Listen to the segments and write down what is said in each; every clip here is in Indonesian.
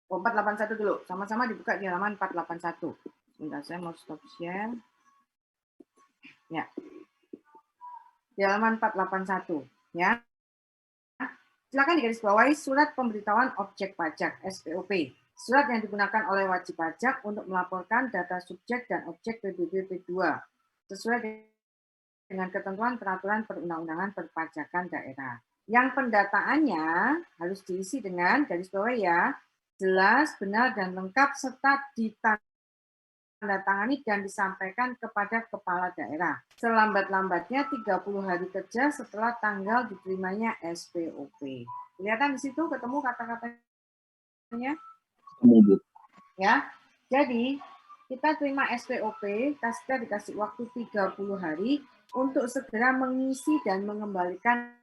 Oh, 481 dulu. Sama-sama dibuka di halaman 481. Sebentar, saya mau stop share. Ya. Di halaman 481. Ya. Silakan digarisbawahi surat pemberitahuan objek pajak (SPOP). Surat yang digunakan oleh wajib pajak untuk melaporkan data subjek dan objek PBB P2 sesuai dengan ketentuan peraturan perundang-undangan perpajakan daerah. Yang pendataannya harus diisi dengan garis bawah ya, jelas, benar, dan lengkap serta ditandatangani dan disampaikan kepada kepala daerah. Selambat-lambatnya 30 hari kerja setelah tanggal diterimanya SPOP. Kelihatan di situ ketemu kata-katanya? Ya. Jadi, kita terima SPOP, kita dikasih waktu 30 hari untuk segera mengisi dan mengembalikan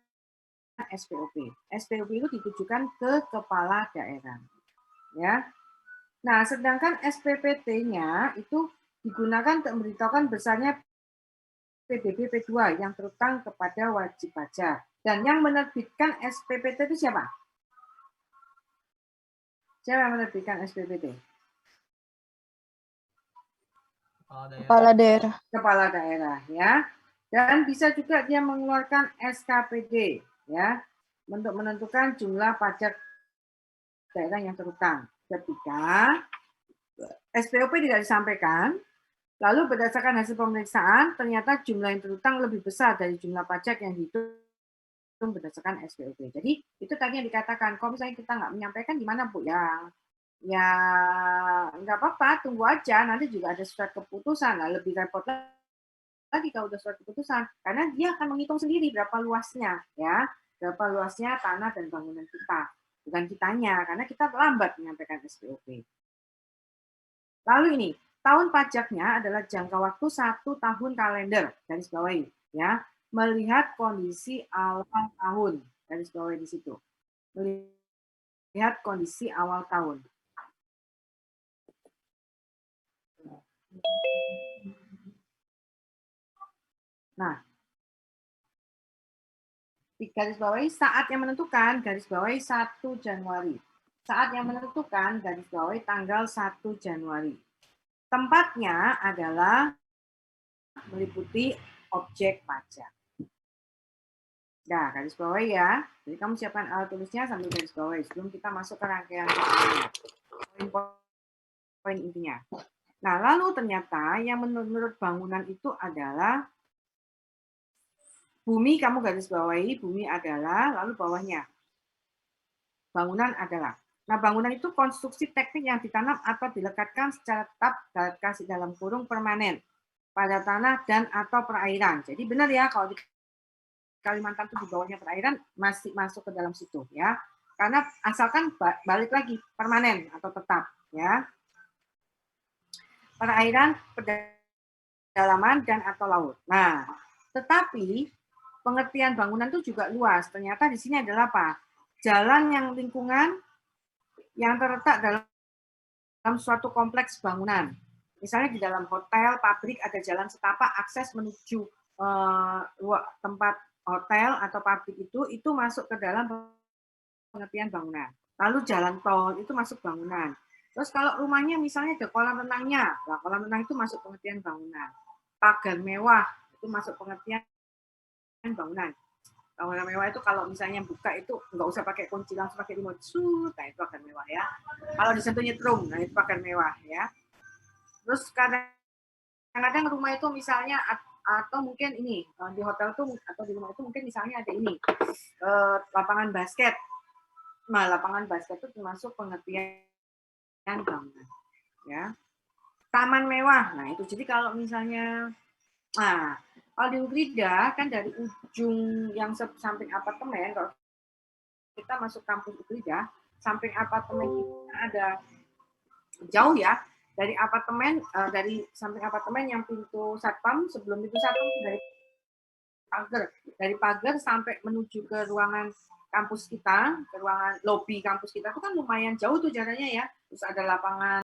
SPOP. SPOP itu ditujukan ke kepala daerah. Ya. Nah, sedangkan SPPT-nya itu digunakan untuk memberitahukan besarnya PBB P2 yang terutang kepada wajib pajak. Dan yang menerbitkan SPPT itu siapa? Siapa yang menerbitkan SPPT? Kepala daerah. Kepala daerah, ya. Dan bisa juga dia mengeluarkan SKPD, ya, untuk menentukan jumlah pajak daerah yang terutang. Ketika SPOP tidak disampaikan, lalu berdasarkan hasil pemeriksaan, ternyata jumlah yang terutang lebih besar dari jumlah pajak yang dihitung berdasarkan SPOP. Jadi itu tadi yang dikatakan, kalau misalnya kita nggak menyampaikan gimana Bu? Ya nggak apa-apa, tunggu aja, nanti juga ada surat keputusan, lah lebih repot lagi kalau udah surat keputusan, karena dia akan menghitung sendiri berapa luasnya, ya, berapa luasnya tanah dan bangunan kita, bukan kitanya, karena kita lambat menyampaikan SPOP. Lalu ini, tahun pajaknya adalah jangka waktu 1 tahun kalender, garis bawahi, ya, melihat kondisi awal tahun, garis bawahi di situ, melihat kondisi awal tahun. Nah, di garis bawahi saat yang menentukan, garis bawahi 1 Januari. Saat yang menentukan, garis bawahi tanggal 1 Januari. Tempatnya adalah meliputi objek pajak. Nah, garis bawahi ya. Jadi kamu siapkan alat tulisnya sambil garis bawahi sebelum kita masuk ke rangkaian poin-poin intinya. Nah, lalu ternyata yang menurut bangunan itu adalah bumi, kamu garis bawahi, bumi adalah, lalu bawahnya. Bangunan adalah. Nah, bangunan itu konstruksi teknik yang ditanam atau dilekatkan secara tetap, kasih dalam kurung permanen, pada tanah dan atau perairan. Jadi benar ya, kalau di Kalimantan itu di bawahnya perairan, masih masuk ke dalam situ ya. Karena asalkan balik lagi, permanen atau tetap ya. Perairan, pedalaman, dan atau laut. Nah, tetapi pengertian bangunan itu juga luas. Ternyata di sini adalah apa? Jalan yang lingkungan yang terletak dalam suatu kompleks bangunan. Misalnya di dalam hotel, pabrik ada jalan setapak akses menuju tempat hotel atau pabrik itu masuk ke dalam pengertian bangunan. Lalu jalan tol itu masuk bangunan. Terus kalau rumahnya misalnya ada kolam renangnya, nah kolam renang itu masuk pengertian bangunan. Pagar mewah itu masuk pengertian bangunan. Bangunan mewah itu kalau misalnya buka itu nggak usah pakai kunci, langsung pakai remote, nah itu pagar mewah ya. Kalau disentuh nyetrum, nah itu pagar mewah ya. Terus kadang-kadang rumah itu misalnya atau mungkin ini di hotel tuh atau di rumah itu mungkin misalnya ada ini lapangan basket. Nah, lapangan basket itu termasuk pengertian bangunan ya. Taman mewah, nah itu jadi kalau misalnya kalau di Ugrida kan dari ujung yang samping apartemen, kalau kita masuk kampus Ugrida, samping apartemen kita ada jauh ya, dari apartemen, dari samping apartemen yang pintu satpam, sebelum pintu satpam dari pagar sampai menuju ke ruangan kampus kita, ke ruangan lobi kampus kita itu kan lumayan jauh tuh jaraknya ya. Terus ada lapangan